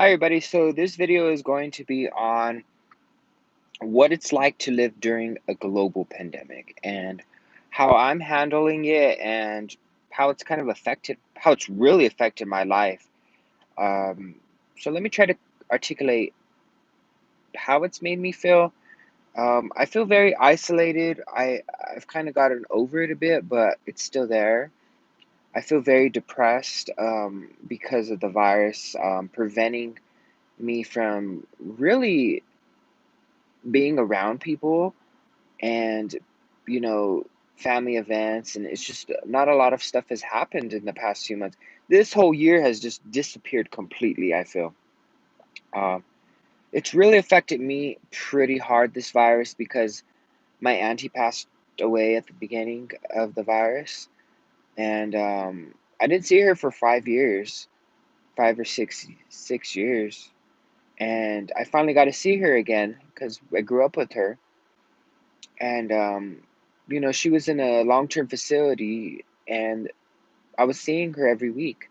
Hi everybody, so this video is going to be on what it's like to live during a global pandemic and how I'm handling it and how it's kind of affected, how it's really affected my life. Um, so let me try to articulate how it's made me feel. I feel very isolated. I've kind of gotten over it a bit, but it's still there. I feel very depressed because of the virus preventing me from really being around people and you know family events, and it's just not a lot of stuff has happened in the past few months. This whole year has just disappeared completely, I feel. It's really affected me pretty hard, this virus, because my auntie passed away at the beginning of the virus, and I didn't see her for 5 years, 5 or 6 years, and I finally got to see her again because I grew up with her. And she was in a long-term facility, and I was seeing her every week.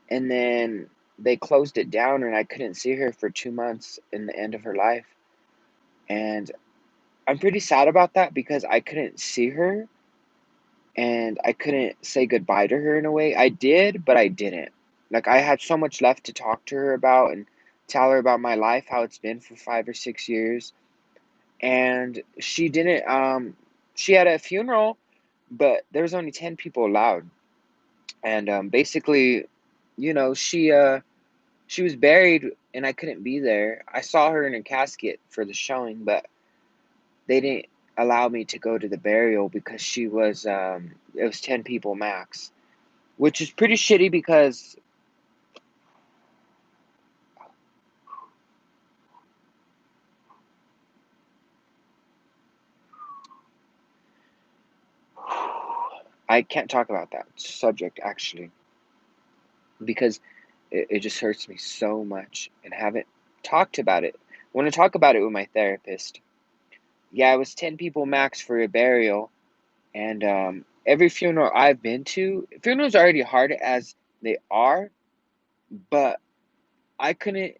And then they closed it down, and I couldn't see her for 2 months in the end of her life. And I'm pretty sad about that because I couldn't see her and I couldn't say goodbye to her in a way. I did, but I didn't. Like, I had so much left to talk to her about and tell her about my life, how it's been for 5 or 6 years. And she didn't, she had a funeral, but there was only 10 people allowed. And basically, she was buried and I couldn't be there. I saw her in a casket for the showing, but they didn't allow me to go to the burial because she was it was 10 people max, which is pretty shitty because I can't talk about that subject actually because it just hurts me so much and haven't talked about it. I want to talk about it with my therapist. Yeah, it was 10 people max for a burial. And every funeral I've been to, funerals are already hard as they are, but I couldn't,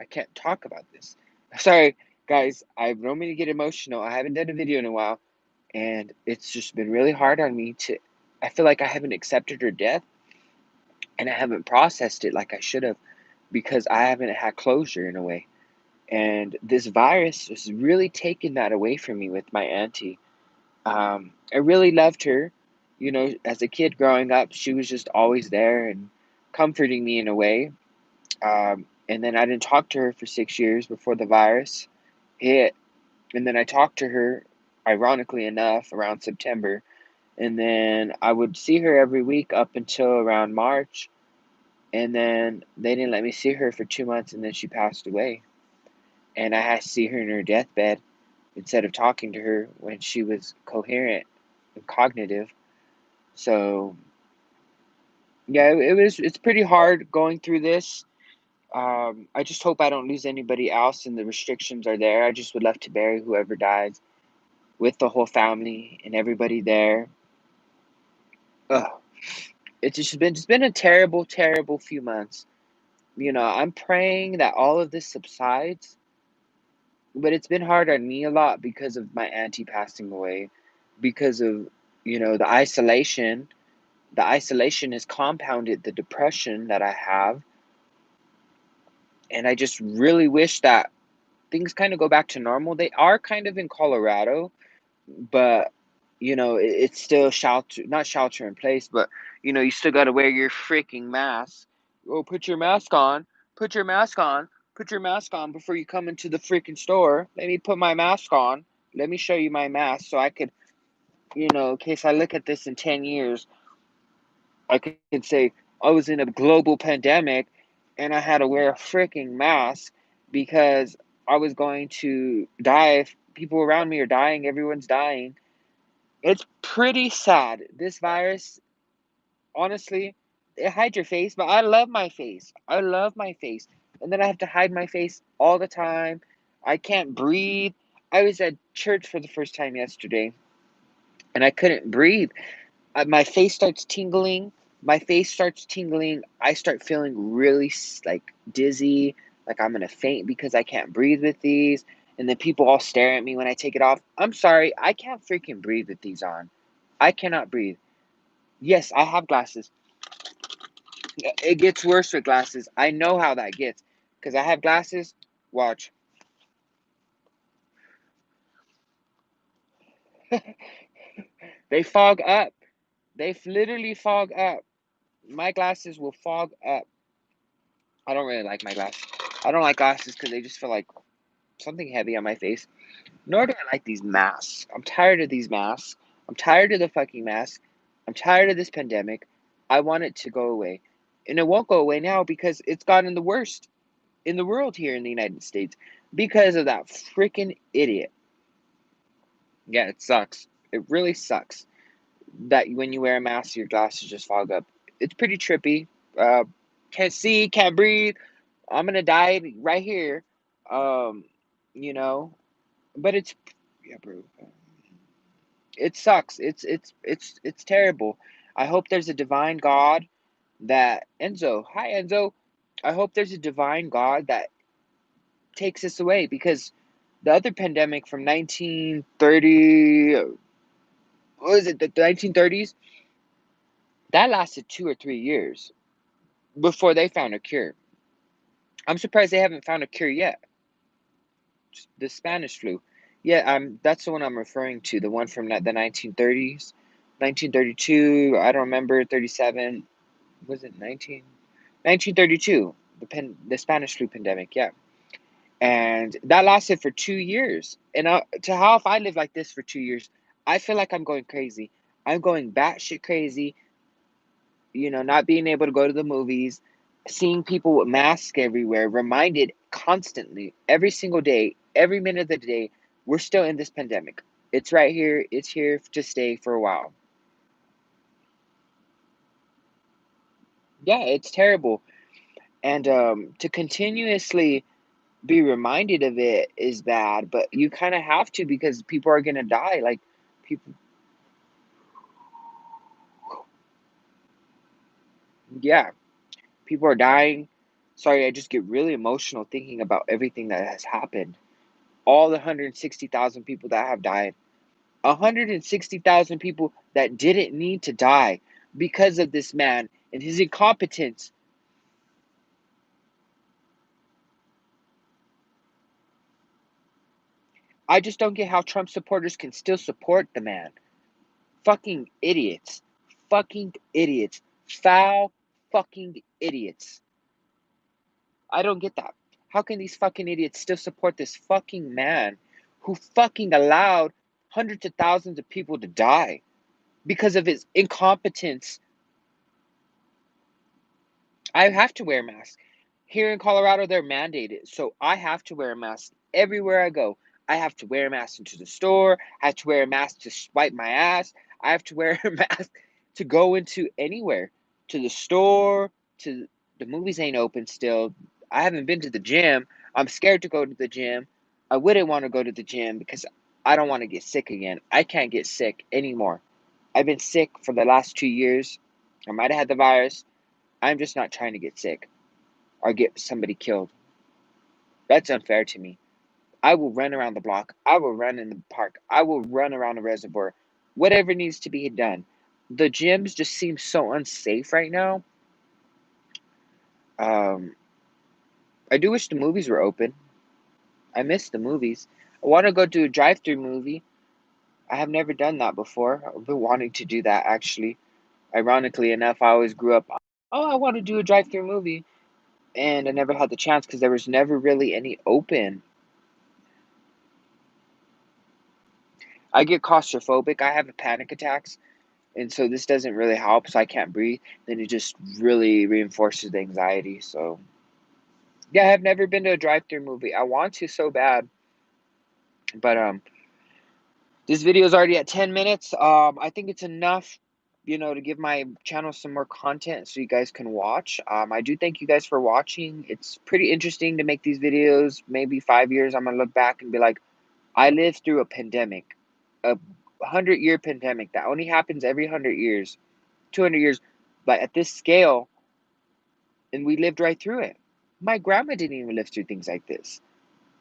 I can't talk about this. Sorry, guys, I don't mean to get emotional. I haven't done a video in a while, and it's just been really hard on me to, I feel like I haven't accepted her death, and I haven't processed it like I should have because I haven't had closure in a way. And this virus has really taken that away from me with my auntie. I really loved her. As a kid growing up, she was just always there and comforting me in a way. And then I didn't talk to her for 6 years before the virus hit. And then I talked to her, ironically enough, around September. And then I would see her every week up until around March. And then they didn't let me see her for 2 months, and then she passed away. And I had to see her in her deathbed instead of talking to her when she was coherent and cognitive. So yeah, it's pretty hard going through this. I just hope I don't lose anybody else and the restrictions are there. I just would love to bury whoever dies with the whole family and everybody there. Ugh. It's been a terrible, terrible few months. I'm praying that all of this subsides, but it's been hard on me a lot because of my auntie passing away, because of, the isolation. The isolation has compounded the depression that I have, and I just really wish that things kind of go back to normal. They are kind of in Colorado, but it's still shelter, not shelter in place, but you still got to wear your freaking mask. Oh, put your mask on. Put your mask on. Put your mask on before you come into the freaking store. Let me put my mask on. Let me show you my mask so I could, in case I look at this in 10 years, I could say I was in a global pandemic and I had to wear a freaking mask because I was going to die if people around me are dying, everyone's dying. It's pretty sad. This virus, honestly, it hides your face, but I love my face. I love my face. And then I have to hide my face all the time. I can't breathe. I was at church for the first time yesterday and I couldn't breathe. My face starts tingling. my face starts tingling. I start feeling really like dizzy, like I'm gonna faint because I can't breathe with these. And then people all stare at me when I take it off. I'm sorry, I can't freaking breathe with these on. I cannot breathe. Yes, I have glasses. It gets worse with glasses. I know how that gets because I have glasses. Watch. They fog up. They literally fog up. My glasses will fog up. I don't really like my glasses. I don't like glasses because they just feel like something heavy on my face. Nor do I like these masks. I'm tired of these masks. I'm tired of the fucking masks. I'm tired of this pandemic. I want it to go away. And it won't go away now because it's gotten the worst in the world here in the United States because of that freaking idiot. Yeah, it sucks. It really sucks that when you wear a mask, your glasses just fog up. It's pretty trippy. Uh, can't see, can't breathe. I'm gonna die right here. Um, you know, but it's yeah, bro. It sucks. It's terrible. I hope there's a divine God that Enzo. Hi Enzo. I hope there's a divine God that takes this away because the other pandemic from 1930, what was it, the 1930s? That lasted 2 or 3 years before they found a cure. I'm surprised they haven't found a cure yet. The Spanish flu. Yeah, that's the one I'm referring to, the one from the 1930s, 1932, I don't remember, 37, was it 1932, the Spanish flu pandemic, yeah. And that lasted for 2 years. And to how if I live like this for 2 years, I feel like I'm going crazy. I'm going batshit crazy, not being able to go to the movies, seeing people with masks everywhere, reminded constantly, every single day, every minute of the day, we're still in this pandemic. It's right here. It's here to stay for a while. Yeah, it's terrible. And to continuously be reminded of it is bad, but you kind of have to because people are going to die. Like, people, yeah, people are dying. Sorry, I just get really emotional thinking about everything that has happened. All the 160,000 people that have died. 160,000 people that didn't need to die because of this man and his incompetence. I just don't get how Trump supporters can still support the man. Fucking idiots. Fucking idiots. Foul fucking idiots. I don't get that. How can these fucking idiots still support this fucking man who fucking allowed hundreds of thousands of people to die because of his incompetence? I have to wear a mask. Here in Colorado, they're mandated, so I have to wear a mask everywhere I go. I have to wear a mask into the store. I have to wear a mask to swipe my ass. I have to wear a mask to go into anywhere, to the store, to the movies ain't open still. I haven't been to the gym. I'm scared to go to the gym. I wouldn't want to go to the gym because I don't want to get sick again. I can't get sick anymore. I've been sick for the last 2 years. I might have had the virus. I'm just not trying to get sick or get somebody killed. That's unfair to me. I will run around the block. I will run in the park. I will run around the reservoir. Whatever needs to be done. The gyms just seem so unsafe right now. Um, I do wish the movies were open. I miss the movies. I want to go to a drive-through movie. I have never done that before. I've been wanting to do that actually. Ironically enough, I always grew up, oh, I want to do a drive-through movie. And I never had the chance because there was never really any open. I get claustrophobic. I have panic attacks, and so this doesn't really help. So I can't breathe. Then it just really reinforces the anxiety. So yeah, I've never been to a drive-through movie. I want to so bad, but this video is already at 10 minutes. I think it's enough, to give my channel some more content so you guys can watch. I do thank you guys for watching. It's pretty interesting to make these videos. Maybe 5 years, I'm gonna look back and be like, I lived through a pandemic, a 100-year pandemic that only happens every 100 years, 200 years. But at this scale, and we lived right through it. My grandma didn't even live through things like this.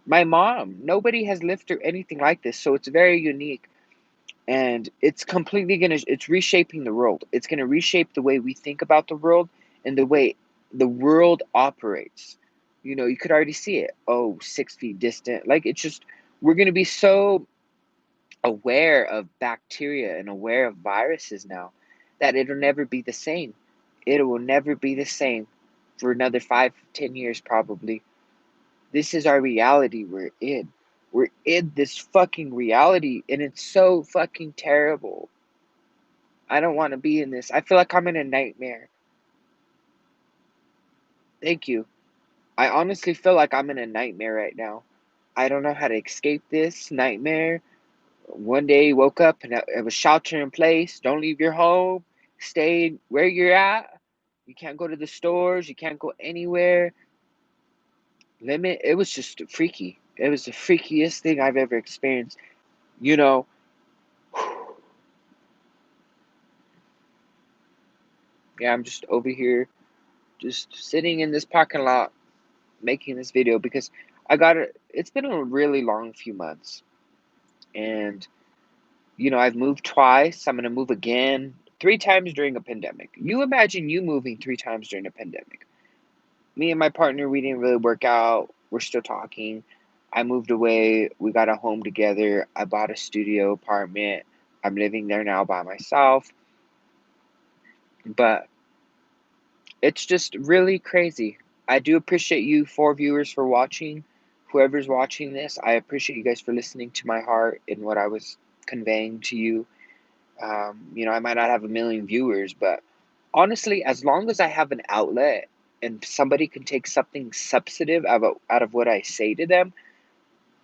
My mom, nobody has lived through anything like this. So it's very unique. And it's completely it's reshaping the world. It's gonna reshape the way we think about the world and the way the world operates. You could already see it. Oh, 6 feet distant. Like, it's just, we're gonna be so aware of bacteria and aware of viruses now that it'll never be the same. It will never be the same for another 5, 10 years probably. This is our reality we're in. We're in this fucking reality, and it's so fucking terrible. I don't want to be in this. I feel like I'm in a nightmare. Thank you. I honestly feel like I'm in a nightmare right now. I don't know how to escape this nightmare. One day, woke up and it was shelter in place. Don't leave your home. Stay where you're at. You can't go to the stores. You can't go anywhere. Limit. It was just freaky. It was the freakiest thing I've ever experienced. You know, yeah, I'm just over here, just sitting in this parking lot, making this video because it's been a really long few months. And, I've moved twice. I'm going to move again 3 times during a pandemic. You imagine you moving 3 times during a pandemic. Me and my partner, we didn't really work out. We're still talking. I moved away. We got a home together. I bought a studio apartment. I'm living there now by myself. But it's just really crazy. I do appreciate you 4 viewers for watching. Whoever's watching this, I appreciate you guys for listening to my heart and what I was conveying to you. I might not have a million viewers, but honestly, as long as I have an outlet and somebody can take something substantive out of what I say to them,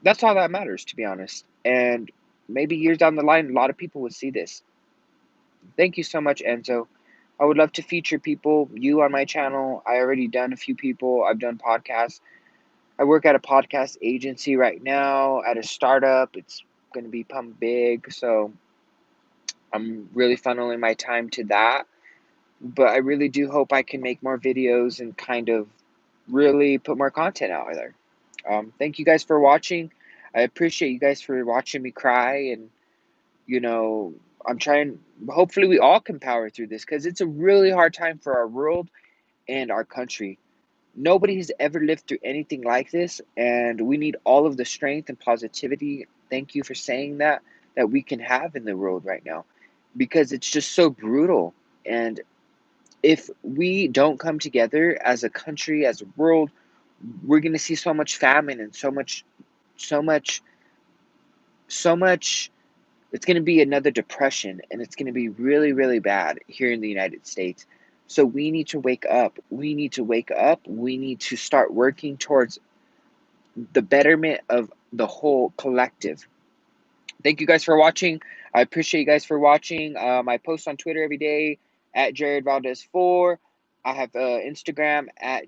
that's all that matters, to be honest. And maybe years down the line, a lot of people will see this. Thank you so much, Enzo. I would love to feature you on my channel. I already done a few people. I've done podcasts. I work at a podcast agency right now at a startup. It's going to become big, so I'm really funneling my time to that. But I really do hope I can make more videos and kind of really put more content out there. Thank you guys for watching. I appreciate you guys for watching me cry, and you know, I'm trying. Hopefully, we all can power through this because it's a really hard time for our world and our country. Nobody has ever lived through anything like this, and we need all of the strength and positivity. Thank you for saying that we can have in the world right now, because it's just so brutal. And if we don't come together as a country, as a world, we're gonna see so much famine and so much, so much. It's going to be another depression, and it's going to be really, really bad here in the United States. So we need to wake up. We need to wake up. We need to start working towards the betterment of the whole collective. Thank you guys for watching. I appreciate you guys for watching. I post on Twitter every day at Jared Valdez 4. I have Instagram at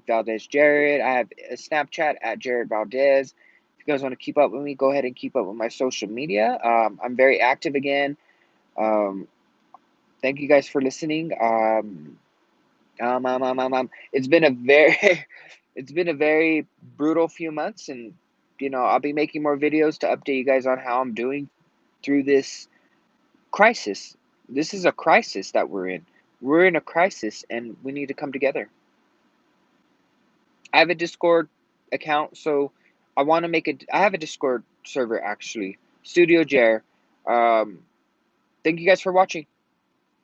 Valdez Jared. I have a Snapchat at Jared Valdez. If you guys want to keep up with me, go ahead and keep up with my social media. I'm very active again. Um, Thank you guys for listening. It's been a very, it's been a very brutal few months, and I'll be making more videos to update you guys on how I'm doing through this crisis. This is a crisis that we're in. We're in a crisis, and we need to come together. I have a Discord account, so I want to make it. I have a Discord server actually, Studio Jer. Thank you guys for watching.